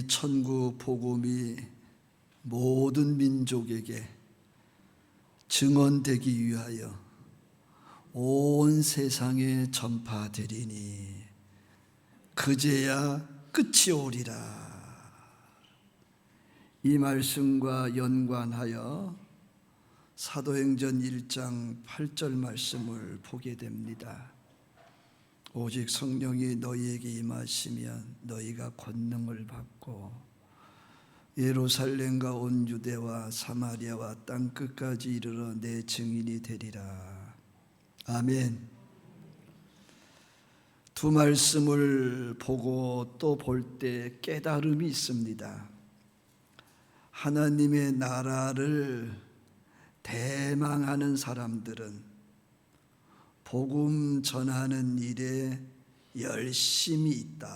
이 천국 복음이 모든 민족에게 증언되기 위하여 온 세상에 전파되리니 그제야 끝이 오리라. 이 말씀과 연관하여 사도행전 1장 8절 말씀을 보게 됩니다. 오직 성령이 너희에게 임하시면 너희가 권능을 받고 예루살렘과 온 유대와 사마리아와 땅 끝까지 이르러 내 증인이 되리라. 아멘. 두 말씀을 보고 또 볼 때 깨달음이 있습니다. 하나님의 나라를 대망하는 사람들은 복음 전하는 일에 열심히 있다.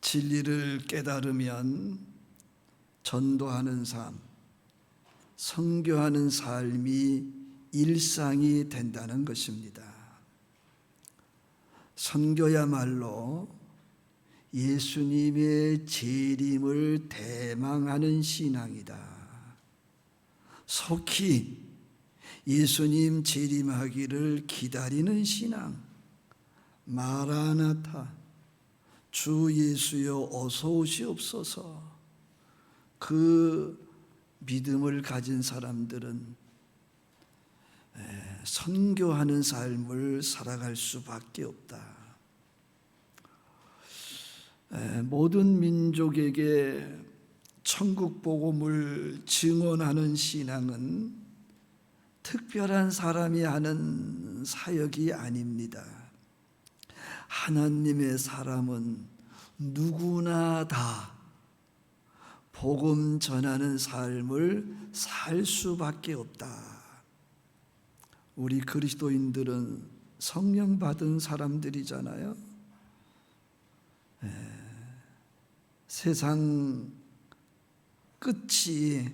진리를 깨달으면 전도하는 삶, 선교하는 삶이 일상이 된다는 것입니다. 선교야말로 예수님의 재림을 대망하는 신앙이다. 속히 예수님 재림하기를 기다리는 신앙, 마라나타, 주 예수여 어서 오시옵소서. 그 믿음을 가진 사람들은 선교하는 삶을 살아갈 수밖에 없다. 모든 민족에게 천국 복음을 증언하는 신앙은 특별한 사람이 하는 사역이 아닙니다. 하나님의 사람은 누구나 다 복음 전하는 삶을 살 수밖에 없다. 우리 그리스도인들은 성령 받은 사람들이잖아요. 세상 끝이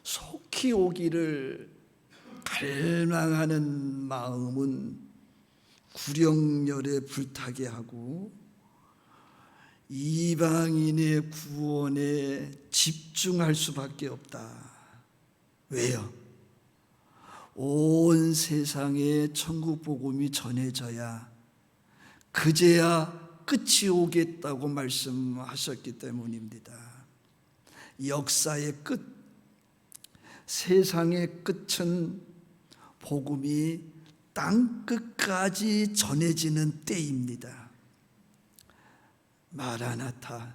속히 오기를 갈망하는 마음은 구령열에 불타게 하고 이방인의 구원에 집중할 수밖에 없다. 왜요? 온 세상에 천국 복음이 전해져야 그제야 끝이 오겠다고 말씀하셨기 때문입니다. 역사의 끝, 세상의 끝은 복음이 땅 끝까지 전해지는 때입니다. 마라나타,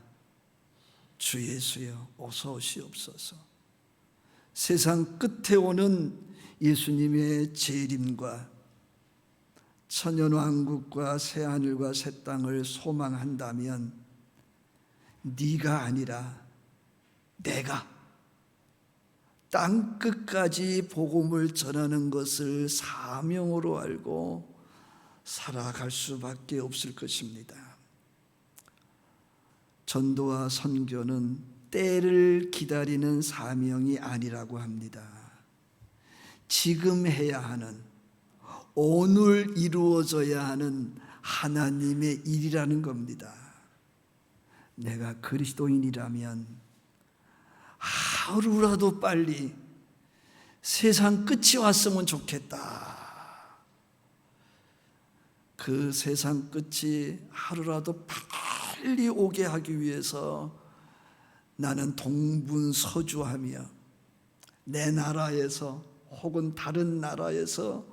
주 예수여 어서 오시옵소서. 세상 끝에 오는 예수님의 재림과 천년왕국과 새하늘과 새 땅을 소망한다면 네가 아니라 내가 땅 끝까지 복음을 전하는 것을 사명으로 알고 살아갈 수밖에 없을 것입니다. 전도와 선교는 때를 기다리는 사명이 아니라고 합니다. 지금 해야 하는, 오늘 이루어져야 하는 하나님의 일이라는 겁니다. 내가 그리스도인이라면 하루라도 빨리 세상 끝이 왔으면 좋겠다. 그 세상 끝이 하루라도 빨리 오게 하기 위해서 나는 동분서주하며 내 나라에서 혹은 다른 나라에서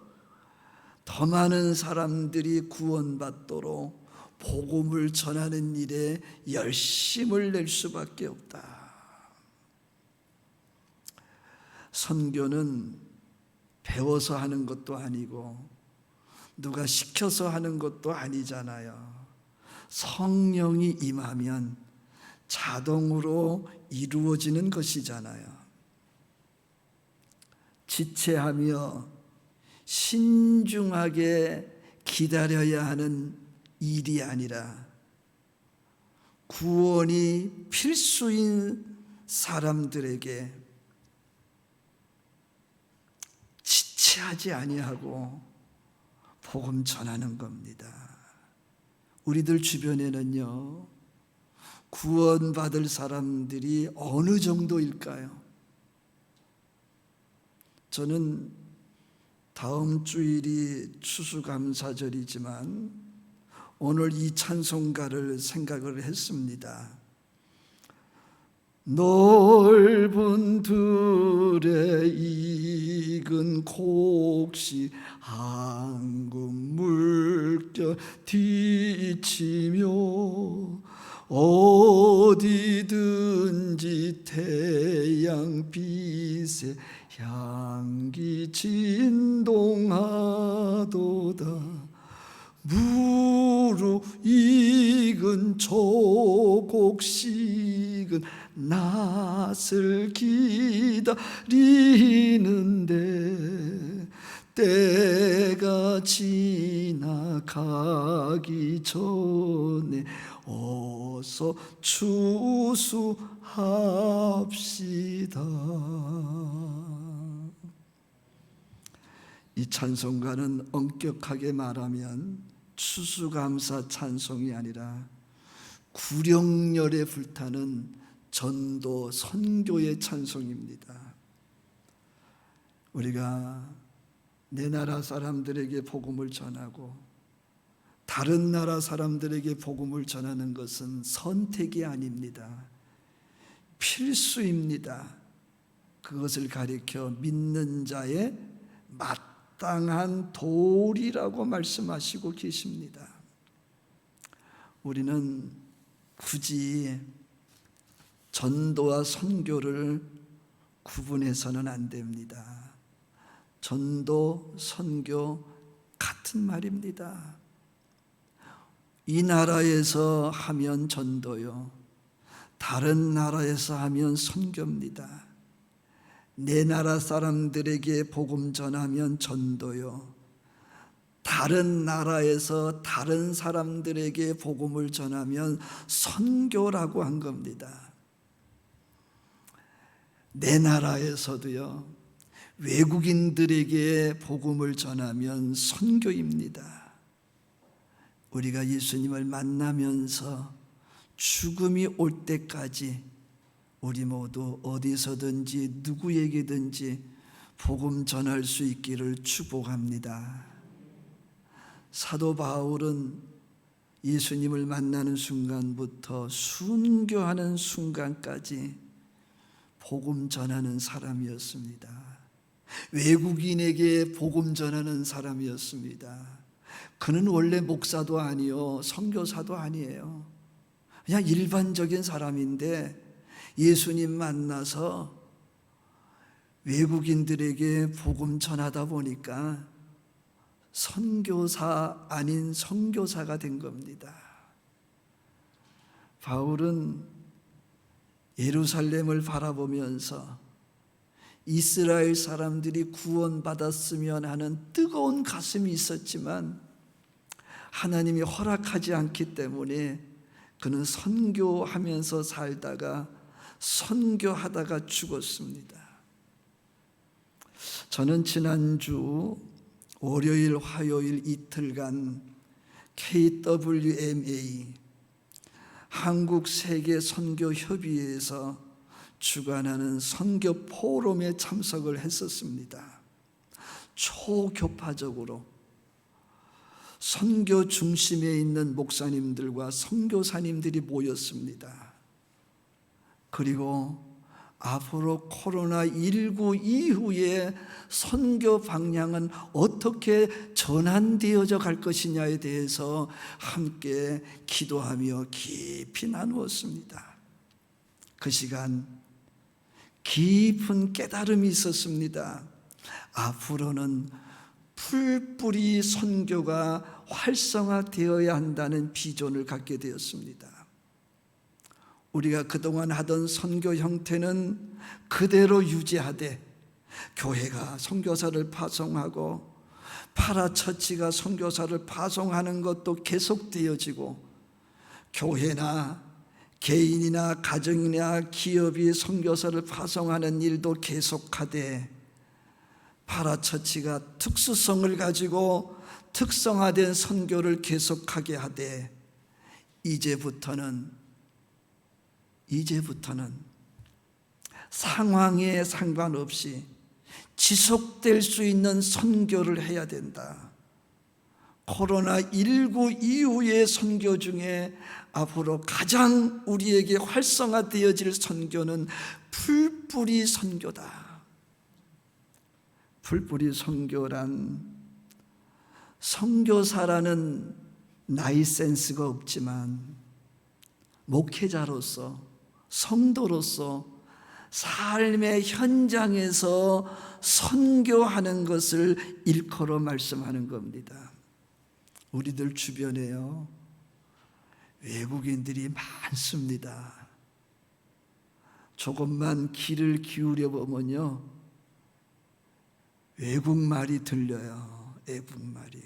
더 많은 사람들이 구원받도록 복음을 전하는 일에 열심을 낼 수밖에 없다. 선교는 배워서 하는 것도 아니고 누가 시켜서 하는 것도 아니잖아요. 성령이 임하면 자동으로 이루어지는 것이잖아요. 지체하며 신중하게 기다려야 하는 일이 아니라 구원이 필수인 사람들에게 지체하지 아니하고 복음 전하는 겁니다. 우리들 주변에는요, 구원받을 사람들이 어느 정도일까요? 저는 다음 주일이 추수감사절이지만 오늘 이 찬송가를 생각을 했습니다. 넓은 들에 익은 곡식 한국 물결 뒤치며 어디든지 태양빛에 향기 진동하도다. 무르익은 조곡식은 낫을 기다리는데 때가 지나가기 전에 어서 추수합시다. 이 찬송가는 엄격하게 말하면 추수감사 찬송이 아니라 구령열에 불타는 전도 선교의 찬송입니다. 우리가 내 나라 사람들에게 복음을 전하고 다른 나라 사람들에게 복음을 전하는 것은 선택이 아닙니다. 필수입니다. 그것을 가리켜 믿는 자의 마땅한 도리라고 말씀하시고 계십니다. 우리는 굳이 전도와 선교를 구분해서는 안 됩니다. 전도, 선교 같은 말입니다. 이 나라에서 하면 전도요, 다른 나라에서 하면 선교입니다. 내 나라 사람들에게 복음 전하면 전도요, 다른 나라에서 다른 사람들에게 복음을 전하면 선교라고 한 겁니다. 내 나라에서도요, 외국인들에게 복음을 전하면 선교입니다. 우리가 예수님을 만나면서 죽음이 올 때까지 우리 모두 어디서든지 누구에게든지 복음 전할 수 있기를 축복합니다. 사도 바울은 예수님을 만나는 순간부터 순교하는 순간까지 복음 전하는 사람이었습니다. 외국인에게 복음 전하는 사람이었습니다. 그는 원래 목사도 아니요 선교사도 아니에요. 그냥 일반적인 사람인데 예수님 만나서 외국인들에게 복음 전하다 보니까 선교사 아닌 선교사가 된 겁니다. 바울은 예루살렘을 바라보면서 이스라엘 사람들이 구원받았으면 하는 뜨거운 가슴이 있었지만 하나님이 허락하지 않기 때문에 그는 선교하면서 살다가 선교하다가 죽었습니다. 저는 지난주 월요일, 화요일 이틀간 KWMA 한국세계선교협의회에서 주관하는 선교 포럼에 참석을 했었습니다. 초교파적으로 선교 중심에 있는 목사님들과 선교사님들이 모였습니다. 그리고 앞으로 코로나19 이후에 선교 방향은 어떻게 전환되어져 갈 것이냐에 대해서 함께 기도하며 깊이 나누었습니다. 그 시간 깊은 깨달음이 있었습니다. 앞으로는 풀뿌리 선교가 활성화되어야 한다는 비전을 갖게 되었습니다. 우리가 그동안 하던 선교 형태는 그대로 유지하되 교회가 선교사를 파송하고 파라처치가 선교사를 파송하는 것도 계속되어지고 교회나 개인이나 가정이나 기업이 선교사를 파송하는 일도 계속하되 파라처치가 특수성을 가지고 특성화된 선교를 계속하게 하되 이제부터는 이제부터는 상황에 상관없이 지속될 수 있는 선교를 해야 된다. 코로나19 이후의 선교 중에 앞으로 가장 우리에게 활성화되어질 선교는 풀뿌리 선교다. 풀뿌리 선교란 선교사라는 나이 센스가 없지만 목회자로서 성도로서 삶의 현장에서 선교하는 것을 일컬어 말씀하는 겁니다. 우리들 주변에요, 외국인들이 많습니다. 조금만 귀를 기울여 보면요, 외국말이 들려요. 외국말이.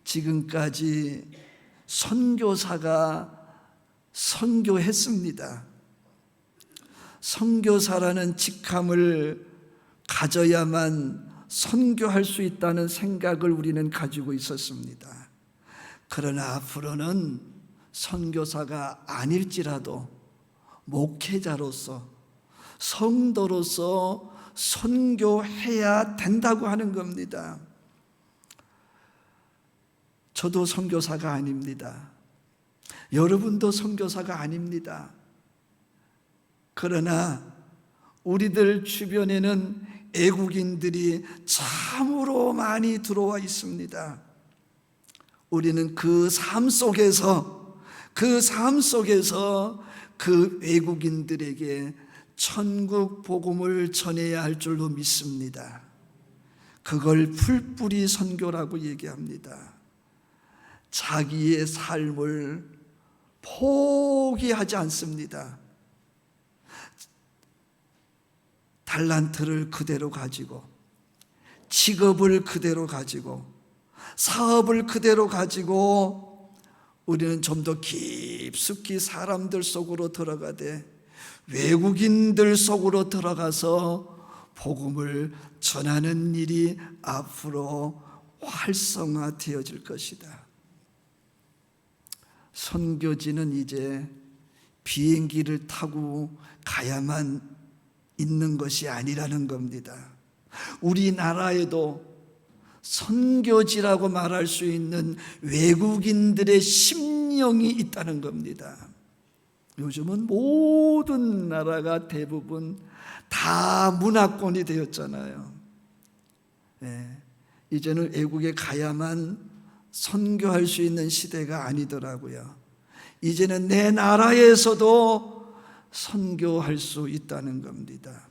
지금까지 선교사가 선교했습니다. 선교사라는 직함을 가져야만 선교할 수 있다는 생각을 우리는 가지고 있었습니다. 그러나 앞으로는 선교사가 아닐지라도 목회자로서 성도로서 선교해야 된다고 하는 겁니다. 저도 선교사가 아닙니다. 여러분도 선교사가 아닙니다. 그러나 우리들 주변에는 애국인들이 참으로 많이 들어와 있습니다. 우리는 그 삶 속에서 그 외국인들에게 천국 복음을 전해야 할 줄로 믿습니다. 그걸 풀뿌리 선교라고 얘기합니다. 자기의 삶을 포기하지 않습니다. 달란트를 그대로 가지고, 직업을 그대로 가지고, 사업을 그대로 가지고 우리는 좀 더 깊숙이 사람들 속으로 들어가되 외국인들 속으로 들어가서 복음을 전하는 일이 앞으로 활성화되어질 것이다. 선교지는 이제 비행기를 타고 가야만 있는 것이 아니라는 겁니다. 우리나라에도 선교지라고 말할 수 있는 외국인들의 심령이 있다는 겁니다. 요즘은 모든 나라가 대부분 다 문화권이 되었잖아요. 이제는 외국에 가야만 선교할 수 있는 시대가 아니더라고요. 이제는 내 나라에서도 선교할 수 있다는 겁니다.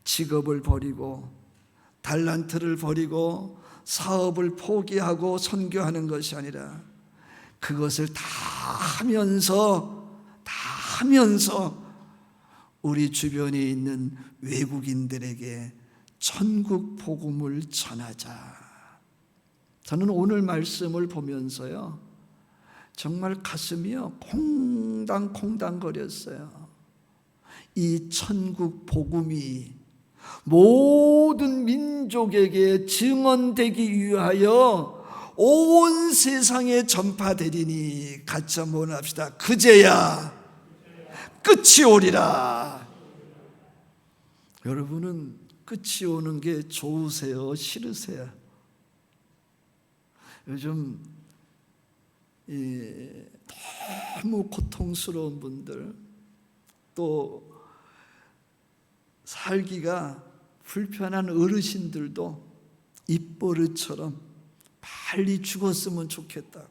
직업을 버리고 달란트를 버리고 사업을 포기하고 선교하는 것이 아니라 그것을 다 하면서 우리 주변에 있는 외국인들에게 천국 복음을 전하자. 저는 오늘 말씀을 보면서요, 정말 가슴이요 콩당콩당 거렸어요. 이 천국 복음이 모든 민족에게 증언되기 위하여 온 세상에 전파되리니 같이 한번 합시다. 그제야 끝이 오리라. 여러분은 끝이 오는 게 좋으세요? 싫으세요? 요즘 너무 고통스러운 분들, 또 살기가 불편한 어르신들도 입버릇처럼 빨리 죽었으면 좋겠다고,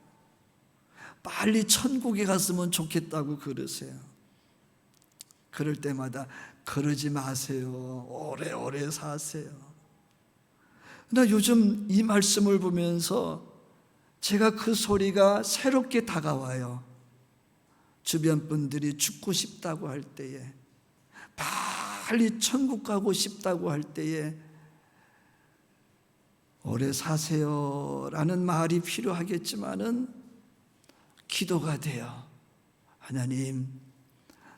빨리 천국에 갔으면 좋겠다고 그러세요. 그럴 때마다 그러지 마세요. 오래오래 사세요. 나 요즘 이 말씀을 보면서 제가 그 소리가 새롭게 다가와요. 주변 분들이 죽고 싶다고 할 때에, 빨리 천국 가고 싶다고 할 때에 오래 사세요 라는 말이 필요하겠지만은 기도가 돼요. 하나님,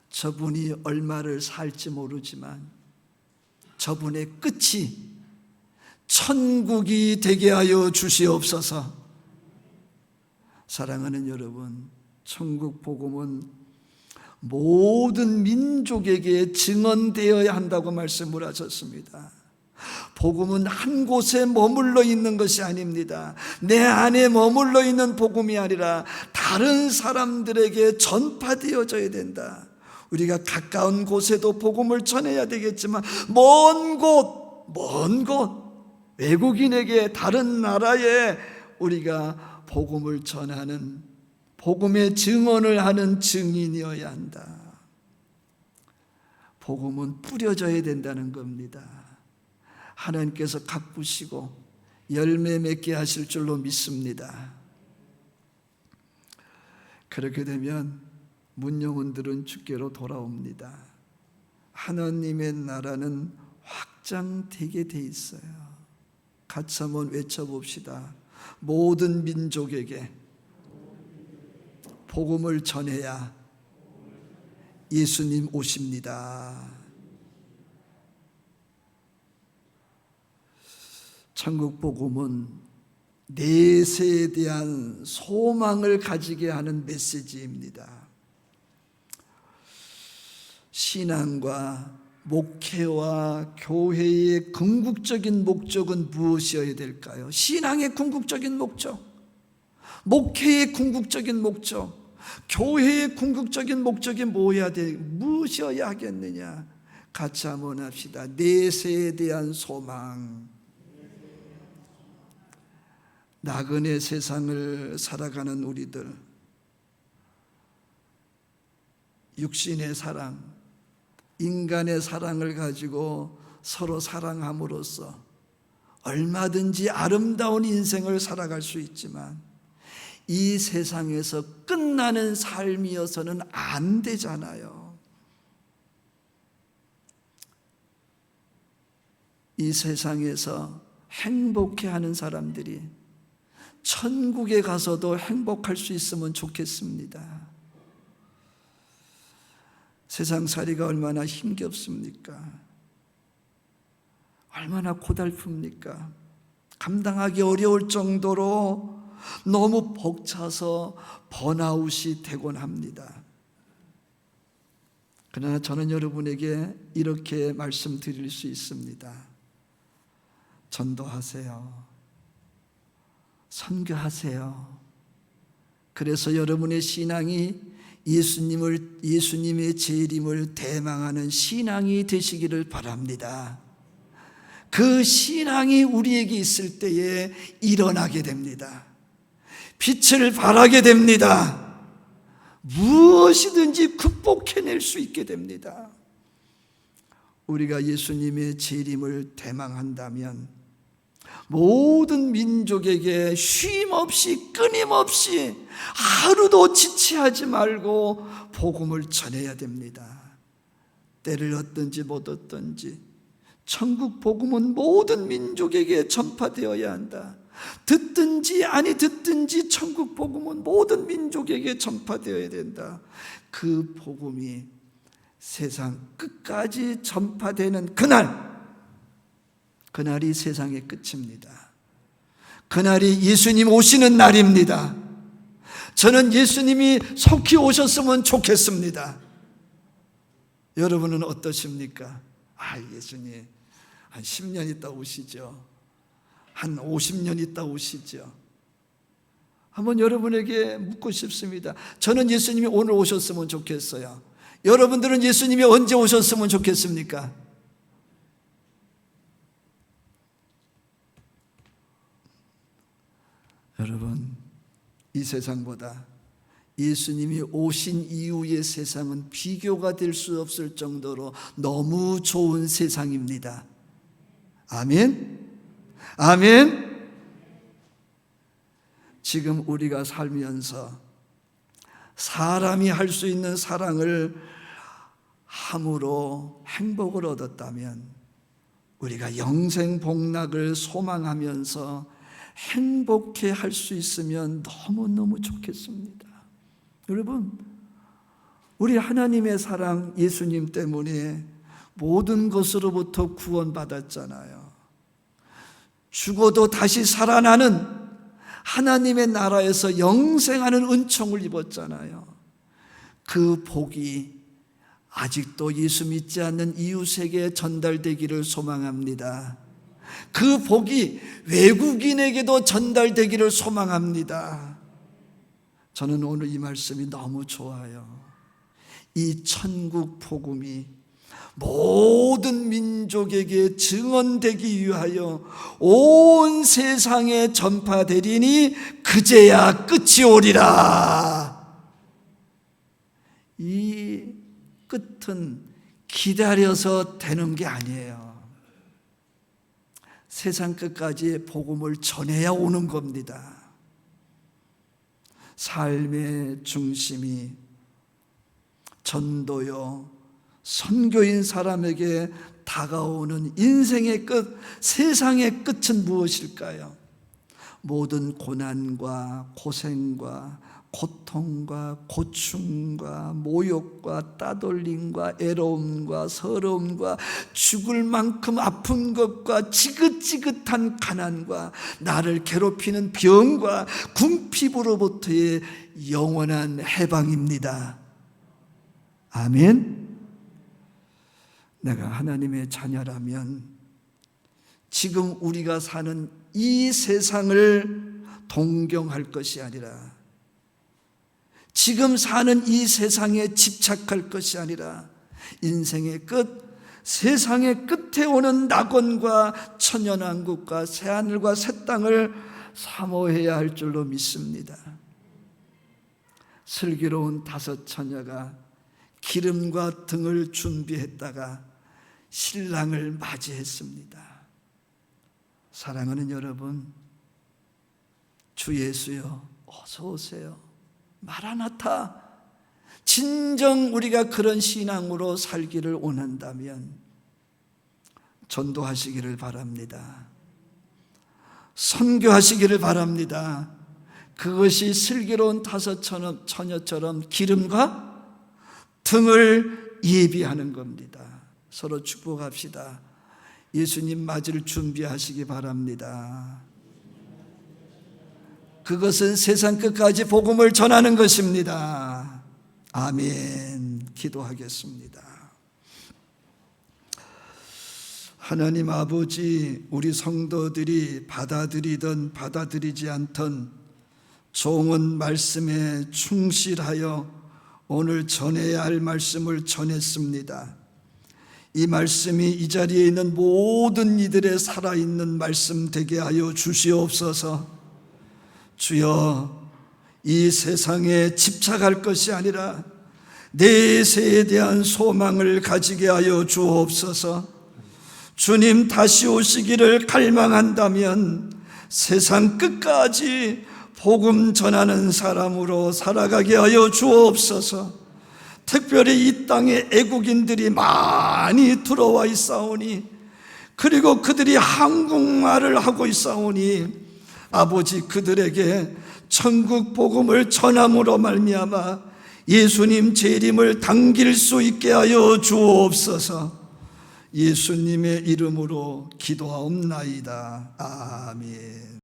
저분이 얼마를 살지 모르지만 저분의 끝이 천국이 되게 하여 주시옵소서. 사랑하는 여러분, 천국 복음은 모든 민족에게 증언되어야 한다고 말씀을 하셨습니다. 복음은 한 곳에 머물러 있는 것이 아닙니다. 내 안에 머물러 있는 복음이 아니라 다른 사람들에게 전파되어져야 된다. 우리가 가까운 곳에도 복음을 전해야 되겠지만 먼 곳 외국인에게, 다른 나라에 우리가 복음을 전하는, 복음의 증언을 하는 증인이어야 한다. 복음은 뿌려져야 된다는 겁니다. 하나님께서 가꾸시고 열매 맺게 하실 줄로 믿습니다. 그렇게 되면 문영혼들은 주께로 돌아옵니다. 하나님의 나라는 확장되게 돼 있어요. 같이 한번 외쳐봅시다. 모든 민족에게 복음을 전해야 예수님 오십니다. 천국 복음은 내세에 대한 소망을 가지게 하는 메시지입니다. 신앙과 목회와 교회의 궁극적인 목적은 무엇이어야 될까요? 신앙의 궁극적인 목적, 목회의 궁극적인 목적, 교회의 궁극적인 목적이 무엇이어야 하겠느냐? 같이 한번 합시다. 내세에 대한 소망. 나그네 세상을 살아가는 우리들, 육신의 사랑, 인간의 사랑을 가지고 서로 사랑함으로써 얼마든지 아름다운 인생을 살아갈 수 있지만 이 세상에서 끝나는 삶이어서는 안 되잖아요. 이 세상에서 행복해하는 사람들이 천국에 가서도 행복할 수 있으면 좋겠습니다. 세상살이가 얼마나 힘겹습니까? 얼마나 고달픕니까? 감당하기 어려울 정도로 너무 벅차서 번아웃이 되곤 합니다. 그러나 저는 여러분에게 이렇게 말씀드릴 수 있습니다. 전도하세요. 선교하세요. 그래서 여러분의 신앙이 예수님의 재림을 대망하는 신앙이 되시기를 바랍니다. 그 신앙이 우리에게 있을 때에 일어나게 됩니다. 빛을 발하게 됩니다. 무엇이든지 극복해낼 수 있게 됩니다. 우리가 예수님의 재림을 대망한다면 모든 민족에게 쉼없이 끊임없이 하루도 지체하지 말고 복음을 전해야 됩니다. 때를 얻든지 못 얻든지 천국 복음은 모든 민족에게 전파되어야 한다. 듣든지 아니 듣든지 천국 복음은 모든 민족에게 전파되어야 된다. 그 복음이 세상 끝까지 전파되는 그날이 세상의 끝입니다. 그날이 예수님 오시는 날입니다. 저는 예수님이 속히 오셨으면 좋겠습니다. 여러분은 어떠십니까? 예수님 한 10년 있다 오시죠. 한 50년 있다 오시죠. 한번 여러분에게 묻고 싶습니다. 저는 예수님이 오늘 오셨으면 좋겠어요. 여러분들은 예수님이 언제 오셨으면 좋겠습니까? 여러분, 이 세상보다 예수님이 오신 이후의 세상은 비교가 될 수 없을 정도로 너무 좋은 세상입니다. 아멘? 아멘? 지금 우리가 살면서 사람이 할 수 있는 사랑을 함으로 행복을 얻었다면 우리가 영생 복락을 소망하면서 행복해 할 수 있으면 너무너무 좋겠습니다. 여러분, 우리 하나님의 사랑 예수님 때문에 모든 것으로부터 구원받았잖아요. 죽어도 다시 살아나는 하나님의 나라에서 영생하는 은총을 입었잖아요. 그 복이 아직도 예수 믿지 않는 이웃에게 전달되기를 소망합니다. 그 복이 외국인에게도 전달되기를 소망합니다. 저는 오늘 이 말씀이 너무 좋아요. 이 천국 복음이 모든 민족에게 증언되기 위하여 온 세상에 전파되리니 그제야 끝이 오리라. 이 끝은 기다려서 되는 게 아니에요. 세상 끝까지 복음을 전해야 오는 겁니다. 삶의 중심이 전도요, 선교인 사람에게 다가오는 인생의 끝, 세상의 끝은 무엇일까요? 모든 고난과 고생과 고통과 고충과 모욕과 따돌림과 애로움과 서러움과 죽을 만큼 아픈 것과 지긋지긋한 가난과 나를 괴롭히는 병과 궁핍으로부터의 영원한 해방입니다. 아멘. 내가 하나님의 자녀라면 지금 우리가 사는 이 세상을 동경할 것이 아니라, 지금 사는 이 세상에 집착할 것이 아니라 인생의 끝, 세상의 끝에 오는 낙원과 천연왕국과 새하늘과 새 땅을 사모해야 할 줄로 믿습니다. 슬기로운 5 처녀가 기름과 등을 준비했다가 신랑을 맞이했습니다. 사랑하는 여러분, 주 예수여 어서 오세요. 마라나타. 진정 우리가 그런 신앙으로 살기를 원한다면 전도하시기를 바랍니다. 선교하시기를 바랍니다. 그것이 슬기로운 5 처녀처럼 기름과 등을 예비하는 겁니다. 서로 축복합시다. 예수님 맞을 준비하시기 바랍니다. 그것은 세상 끝까지 복음을 전하는 것입니다. 아멘. 기도하겠습니다. 하나님 아버지, 우리 성도들이 받아들이든 받아들이지 않든 좋은 말씀에 충실하여 오늘 전해야 할 말씀을 전했습니다. 이 말씀이 이 자리에 있는 모든 이들의 살아있는 말씀 되게 하여 주시옵소서. 주여, 이 세상에 집착할 것이 아니라 내세에 대한 소망을 가지게 하여 주옵소서. 주님 다시 오시기를 갈망한다면 세상 끝까지 복음 전하는 사람으로 살아가게 하여 주옵소서. 특별히 이 땅에 애국인들이 많이 들어와 있사오니, 그리고 그들이 한국말을 하고 있사오니 아버지, 그들에게 천국 복음을 전함으로 말미암아 예수님 재림을 당길 수 있게 하여 주옵소서. 예수님의 이름으로 기도하옵나이다. 아멘.